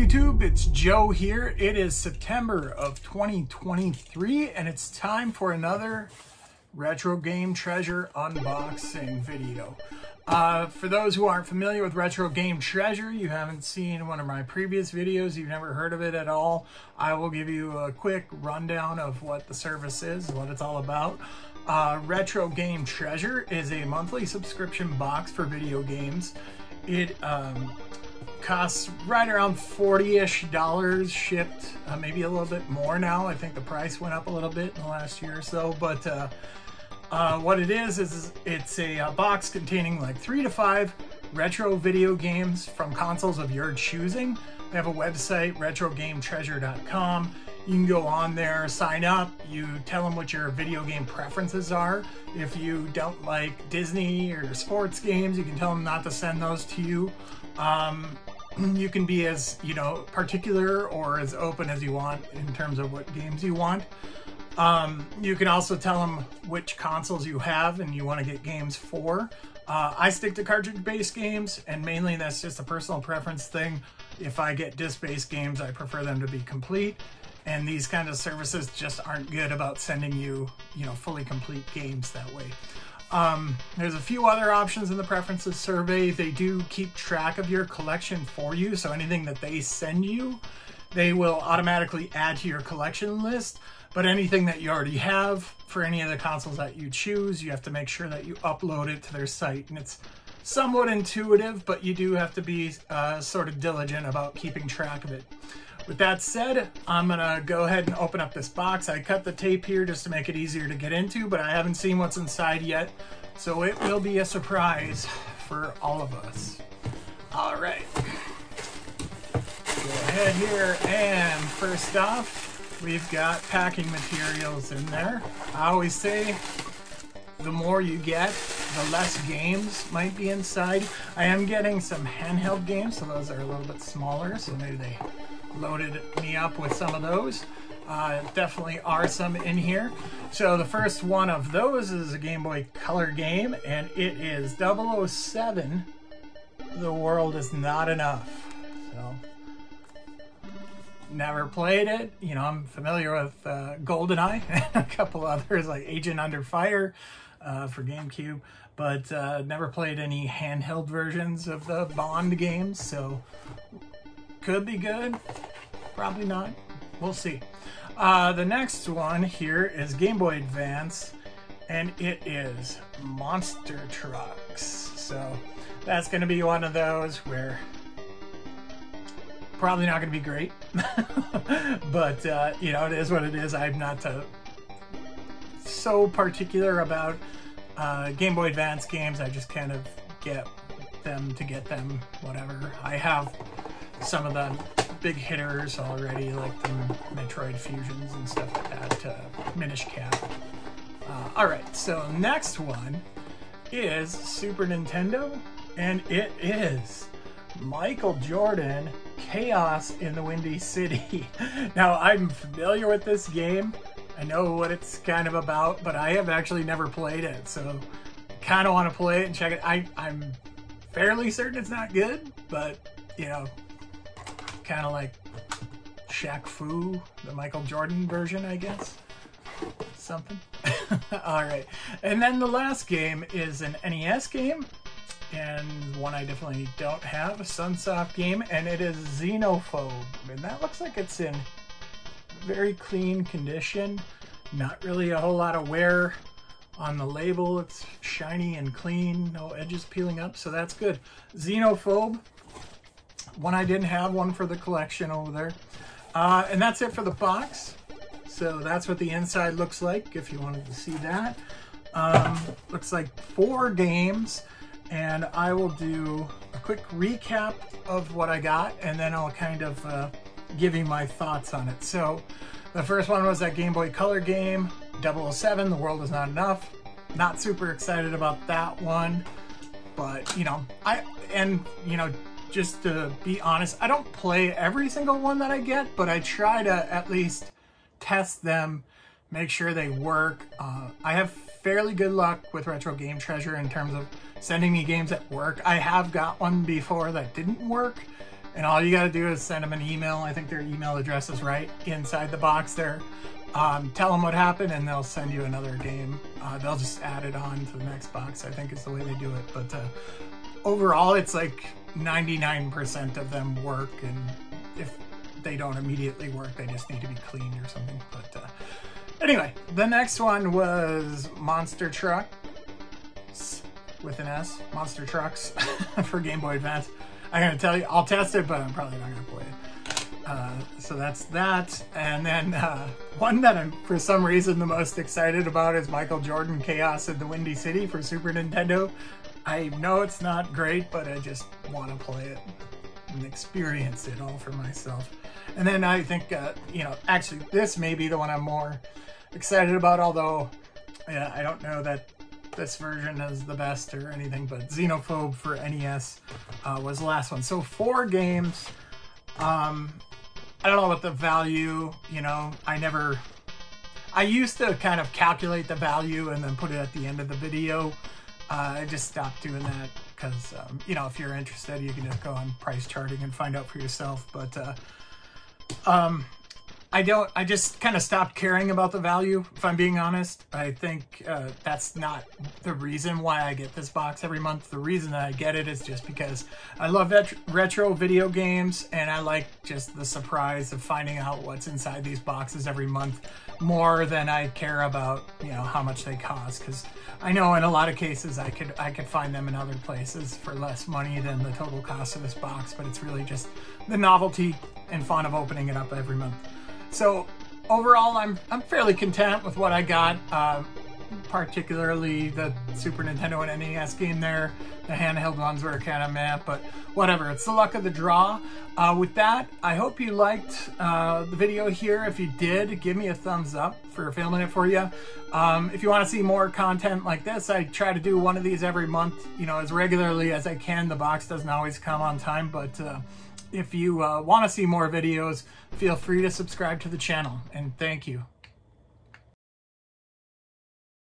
YouTube? It's Joe here. It is September of 2023 and it's time for another Retro Game Treasure unboxing video. For those who aren't familiar with Retro Game Treasure, you haven't seen one of my previous videos, you've never heard of it at all, I will give you a quick rundown of what the service is, what it's all about. Retro Game Treasure is a monthly subscription box for video games. It costs right around $40-ish shipped, maybe a little bit more now. I think the price went up a little bit in the last year or so, but what it is it's a box containing like 3 to 5 retro video games from consoles of your choosing. They have a website, retrogametreasure.com. You can go on there, sign up, you tell them what your video game preferences are. If you don't like Disney or sports games, you can tell them not to send those to you. You can be as, particular or as open as you want in terms of what games you want. You can also tell them which consoles you have and you want to get games for. I stick to cartridge-based games, and mainly that's just a personal preference thing. If I get disc-based games, I prefer them to be complete. And these kind of services just aren't good about sending you, fully complete games that way. There's a few other options in the preferences survey. They do keep track of your collection for you, so anything that they send you, they will automatically add to your collection list. But anything that you already have for any of the consoles that you choose, you have to make sure that you upload it to their site. And it's somewhat intuitive, but you do have to be sort of diligent about keeping track of it. With that said, I'm gonna go ahead and open up this box. I cut the tape here just to make it easier to get into, but I haven't seen what's inside yet, so it will be a surprise for all of us. All right, go ahead here, and first off, we've got packing materials in there. I always say the more you get, the less games might be inside. I am getting some handheld games, so those are a little bit smaller, so maybe they loaded me up with some of those. Definitely are some in here. So the first one of those is a Game Boy Color game, and it is 007, The World Is Not Enough. So, never played it. I'm familiar with GoldenEye and a couple others like Agent Under Fire for GameCube, but never played any handheld versions of the Bond games, so could be good, probably not, we'll see. The next one here is Game Boy Advance, and it is Monster Trucks. So that's going to be one of those where probably not going to be great, but it is what it is. I'm not so particular about Game Boy Advance games. I just kind of get them to get them, whatever. I have some of the big hitters already, like the Metroid Fusions and stuff like that, Minish Cap. Alright, so next one is Super Nintendo, and it is Michael Jordan, Chaos in the Windy City. Now, I'm familiar with this game. I know what it's kind of about, but I have actually never played it, so kind of want to play it and check it. I'm fairly certain it's not good, but, kind of like Shaq Fu, the Michael Jordan version, I guess. Something. All right. And then the last game is an NES game, and one I definitely don't have, a Sunsoft game, and it is Xenophobe. And that looks like it's in very clean condition. Not really a whole lot of wear on the label. It's shiny and clean, no edges peeling up, so that's good. Xenophobe. One I didn't have, one for the collection over there. And that's it for the box. So that's what the inside looks like, if you wanted to see that. Looks like 4 games, and I will do a quick recap of what I got, and then I'll kind of give you my thoughts on it. So the first one was that Game Boy Color game, 007, The World Is Not Enough. Not super excited about that one, but, just to be honest, I don't play every single one that I get, but I try to at least test them, make sure they work. I have fairly good luck with Retro Game Treasure in terms of sending me games that work. I have got one before that didn't work, And all you got to do is send them an email. I think their email address is right inside the box there. Tell them what happened and they'll send you another game. They'll just add it on to the next box, I think is the way they do it. But overall, it's like 99% of them work, and if they don't immediately work, they just need to be cleaned or something. But anyway, the next one was Monster Trucks with an S, Monster Trucks for Game Boy Advance. I'm gonna tell you, I'll test it, but I'm probably not gonna play it. So that's that. And then one that I'm for some reason the most excited about is Michael Jordan Chaos in the Windy City for Super Nintendo. I know it's not great, but I just want to play it and experience it all for myself. And then I think, you know, actually this may be the one I'm more excited about, although I don't know that this version is the best or anything, but Xenophobe for NES was the last one. So 4 games. I don't know what the value, you know, I used to kind of calculate the value and then put it at the end of the video. I just stopped doing that because, you know, if you're interested, you can just go on price charting and find out for yourself. But I just kind of stopped caring about the value, if I'm being honest. I think that's not the reason why I get this box every month. The reason that I get it is just because I love retro video games, and I like just the surprise of finding out what's inside these boxes every month more than I care about, you know, how much they cost. Because I know in a lot of cases I could find them in other places for less money than the total cost of this box, but it's really just the novelty and fun of opening it up every month. So overall, I'm fairly content with what I got, particularly the Super Nintendo and NES game there. The handheld ones were kind of meh, but whatever. It's the luck of the draw. With that, I hope you liked the video here. If you did, give me a thumbs up for filming it for you. If you want to see more content like this, I try to do one of these every month, you know, as regularly as I can. The box doesn't always come on time, but if you want to see more videos, feel free to subscribe to the channel, and thank you.